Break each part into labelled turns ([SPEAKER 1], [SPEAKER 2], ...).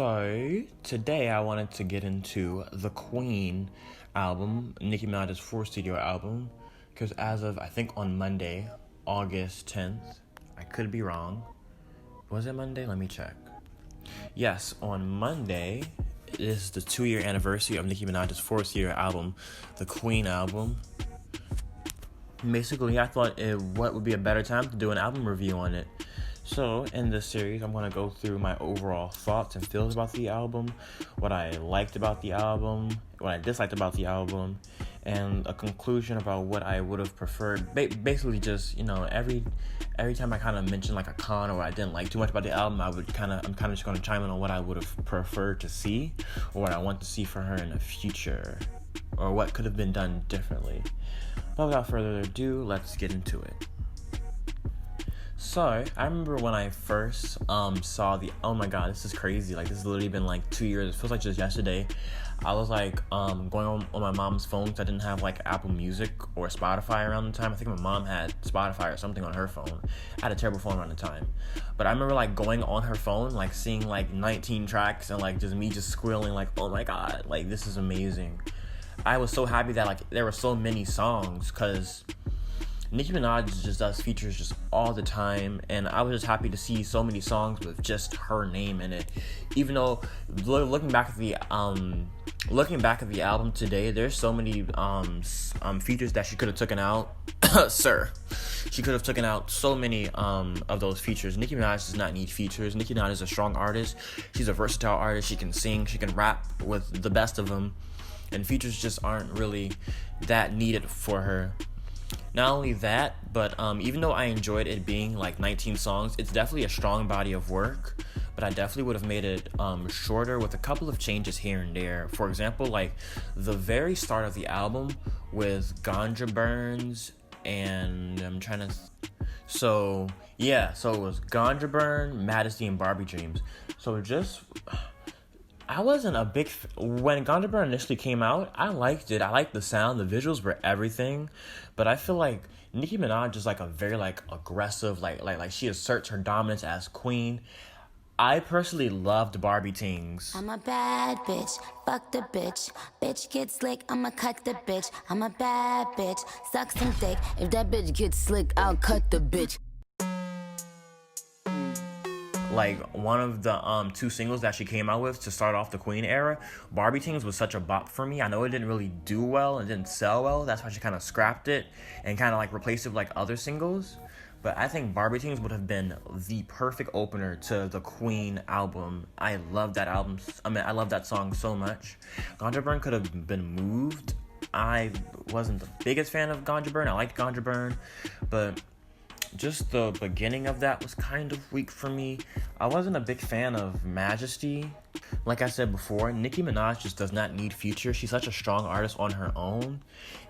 [SPEAKER 1] So, today I wanted to get into the Queen album, Nicki Minaj's fourth studio album, because as of, I think on Monday, August 10th, I could be wrong. Was it Monday? Let me check. Yes, on Monday is the 2-year anniversary of Nicki Minaj's fourth studio album, the Queen album. Basically, I thought what would be a better time to do an album review on it. So, in this series, I'm going to go through my overall thoughts and feels about the album, what I liked about the album, what I disliked about the album, and a conclusion about what I would have preferred. Basically, just, every time I kind of mention like a con or what I didn't like too much about the album, I'm kind of just going to chime in on what I would have preferred to see or what I want to see for her in the future or what could have been done differently. But without further ado, let's get into it. So, I remember when I first saw oh my god, this is crazy, like this has literally been like 2 years, it feels like just yesterday. I was like going on my mom's phone because I didn't have like Apple Music or Spotify around the time. I think my mom had Spotify or something on her phone. I had a terrible phone around the time. But I remember like going on her phone, like seeing like 19 tracks and like just me just squealing like, oh my god, like this is amazing. I was so happy that like there were so many songs because Nicki Minaj just does features just all the time, and I was just happy to see so many songs with just her name in it. Even though looking back at the album today, there's so many features that she could have taken out. She could have taken out so many of those features. Nicki Minaj does not need features. Nicki Minaj is a strong artist. She's a versatile artist. She can sing. She can rap with the best of them, and features just aren't really that needed for her. Not only that, but even though I enjoyed it being like 19 songs, it's definitely a strong body of work, but I definitely would have made it shorter with a couple of changes here and there. For example, like the very start of the album with Ganja Burns and it was Ganja Burn, Majesty, and Barbie Dreams. So I wasn't a big when Ganja Burn initially came out, I liked it. I liked the sound, the visuals were everything. But I feel like Nicki Minaj is like a very like aggressive, like she asserts her dominance as queen. I personally loved Barbie Tings.
[SPEAKER 2] I'm a bad bitch, fuck the bitch. Bitch gets slick, I'ma cut the bitch. I'm a bad bitch, suck some dick. If that bitch gets slick, I'll cut the bitch.
[SPEAKER 1] Like one of the 2 singles that she came out with to start off the Queen era, Barbie Tings was such a bop for me. I know it didn't really do well and didn't sell well. That's why she kind of scrapped it and kind of like replaced it with like other singles. But I think Barbie Tings would have been the perfect opener to the Queen album. I love that album. I love that song so much. Ganja Burn could have been moved. I wasn't the biggest fan of Ganja Burn. I liked Ganja Burn, but just the beginning of that was kind of weak for me. I wasn't a big fan of Majesty. Like I said before, Nicki Minaj just does not need features. She's such a strong artist on her own.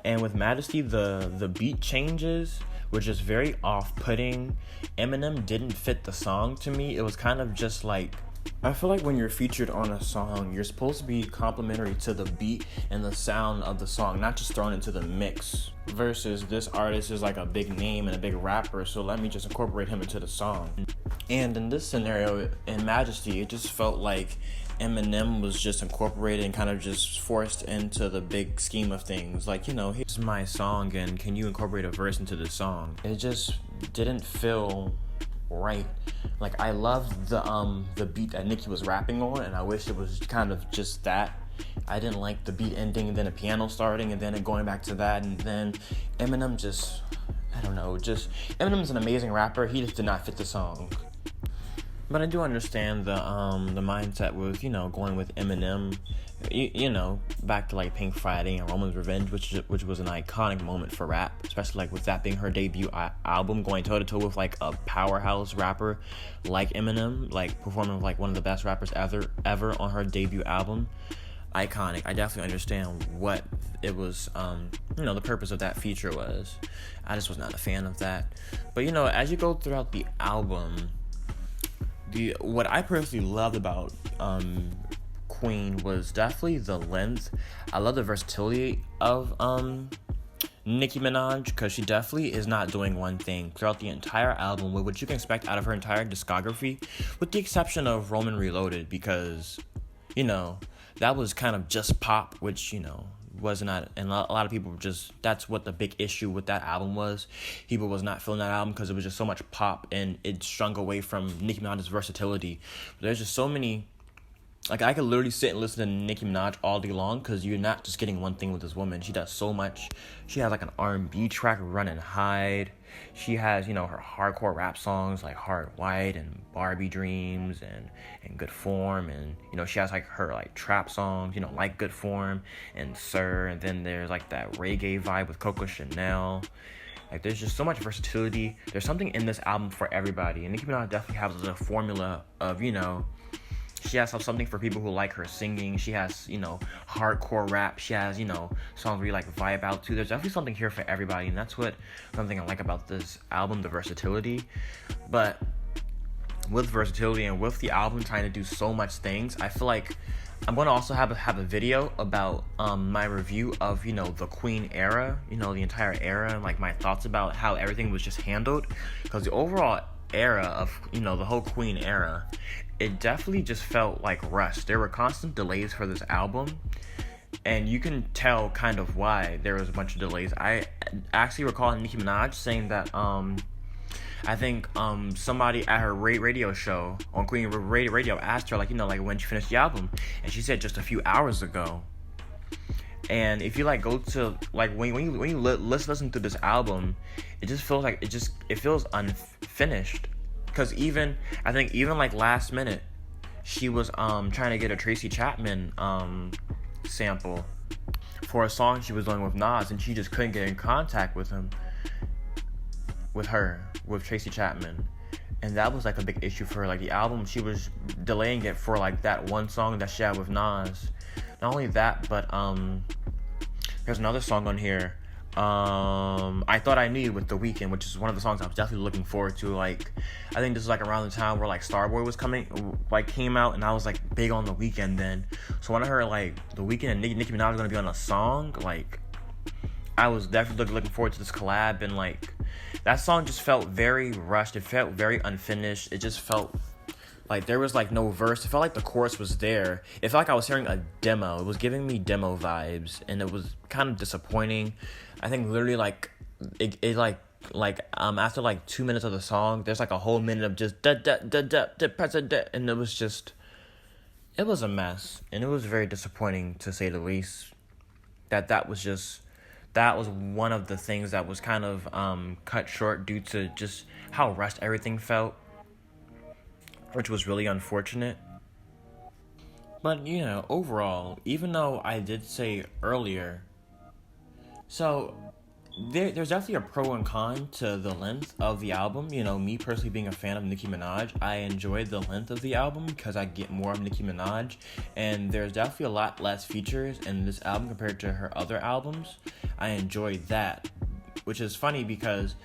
[SPEAKER 1] And with Majesty, the beat changes were just very off-putting. Eminem didn't fit the song to me. It was kind of just like, I feel like when you're featured on a song, you're supposed to be complimentary to the beat and the sound of the song, not just thrown into the mix. Versus this artist is like a big name and a big rapper, so let me just incorporate him into the song. And in this scenario, in Majesty, it just felt like Eminem was just incorporated and kind of just forced into the big scheme of things. Like, here's my song and can you incorporate a verse into the song? It just didn't feel right. Like I loved the beat that Nicki was rapping on, and I wish it was kind of just that. I didn't like the beat ending and then a piano starting and then it going back to that, and then Eminem Eminem's an amazing rapper. He just did not fit the song. But I do understand the mindset with going with Eminem. Back to like Pink Friday and Roman's Revenge, which was an iconic moment for rap, especially like with that being her debut album, going toe to toe with like a powerhouse rapper like Eminem, like performing with like one of the best rappers ever on her debut album. Iconic. I definitely understand what it was, the purpose of that feature was. I just was not a fan of that. But as you go throughout the album, what I personally loved about Queen was definitely the length. I love the versatility of Nicki Minaj, because she definitely is not doing one thing throughout the entire album, with what you can expect out of her entire discography, with the exception of Roman Reloaded, because, that was kind of just pop, which, was not, and a lot of people were just, that's what the big issue with that album was. People was not feeling that album because it was just so much pop, and it strung away from Nicki Minaj's versatility. But there's just so many. Like, I could literally sit and listen to Nicki Minaj all day long, because you're not just getting one thing with this woman. She does so much. She has, like, an R&B track, Run and Hide. She has, her hardcore rap songs, like Hard White and Barbie Dreams and Good Form. And, she has, like, her, like, trap songs, like Good Form and Sir. And then there's, like, that reggae vibe with Coco Chanel. Like, there's just so much versatility. There's something in this album for everybody. And Nicki Minaj definitely has the formula of, she has something for people who like her singing. She has, hardcore rap. She has, songs where you like vibe out to. There's definitely something here for everybody, and that's something I like about this album, the versatility. But with versatility and with the album trying to do so much things, I feel like I'm going to also have a video about my review of, the Queen era, the entire era, and like my thoughts about how everything was just handled. Because the overall era of, the whole Queen era, it definitely just felt like rushed. There were constant delays for this album, and you can tell kind of why there was a bunch of delays. I actually recall Nicki Minaj saying that I think somebody at her radio show on Queen Radio asked her, like, when she finished the album, and she said just a few hours ago. And if you go to when you listen to this album, it just feels like it feels unfinished. Because even last minute, she was trying to get a Tracy Chapman sample for a song she was doing with Nas, and she just couldn't get in contact with Tracy Chapman. And that was a big issue for her. The album, she was delaying it for that one song that she had with Nas. Not only that, but there's another song on here, I Thought I Knew You with The Weeknd, which is one of the songs I was definitely looking forward to. I think this is around the time where Starboy was came out, and I was big on The Weeknd then. So when I heard The Weeknd and Nicki Minaj was gonna be on a song, I was definitely looking forward to this collab, and that song just felt very rushed. It felt very unfinished. It just felt there was no verse. It felt like the chorus was there. It felt like I was hearing a demo. It was giving me demo vibes, and it was kind of disappointing. I think literally after 2 minutes of the song, there's a whole minute of just president, and it was a mess, and it was very disappointing to say the least. That was one of the things that was kind of cut short due to just how rushed everything felt, which was really unfortunate. But, overall, even though I did say earlier, so there's definitely a pro and con to the length of the album. Me personally being a fan of Nicki Minaj, I enjoyed the length of the album because I get more of Nicki Minaj, and there's definitely a lot less features in this album compared to her other albums. I enjoyed that, which is funny because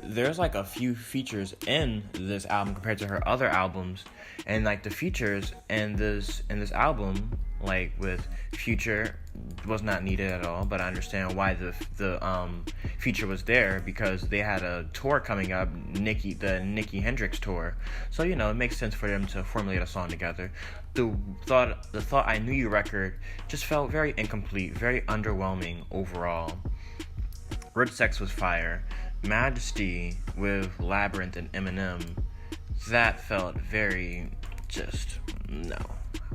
[SPEAKER 1] there's a few features in this album compared to her other albums, and the features in this album, with Future, was not needed at all. But I understand why the feature was there, because they had a tour coming up, the Nicki Hendrix tour. So it makes sense for them to formulate a song together. The Thought I Knew You record just felt very incomplete, very underwhelming overall. Rich Sex was fire. Majesty with Labyrinth and Eminem, that felt very no.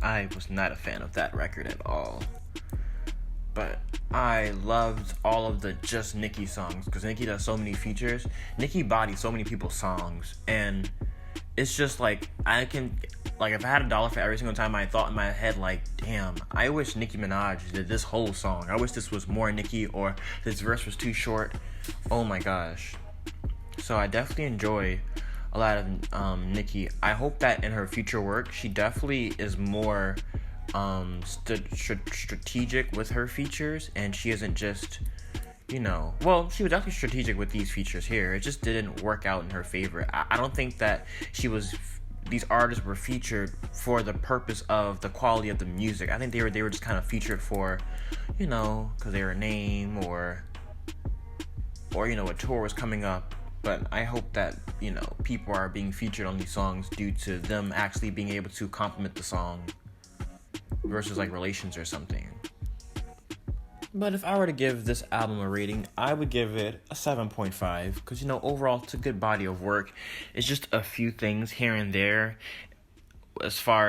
[SPEAKER 1] I was not a fan of that record at all. But I loved all of the just Nicki songs, because Nicki does so many features. Nicki bodies so many people's songs, and it's just I can, if I had $1 for every single time I thought in my head, damn, I wish Nicki Minaj did this whole song. I wish this was more Nicki, or this verse was too short. Oh my gosh. So I definitely enjoy a lot of Nicki. I hope that in her future work, she definitely is more strategic with her features, and she isn't just, she was definitely strategic with these features here. It just didn't work out in her favor. I don't think that these artists were featured for the purpose of the quality of the music. I think they were just kind of featured for, because they were a name, or or, you know, a tour is coming up. But I hope that, you know, people are being featured on these songs due to them actually being able to compliment the song versus like Relations or something. But if I were to give this album a rating, I would give it a 7.5 because, you know, overall it's a good body of work. It's just a few things here and there as far as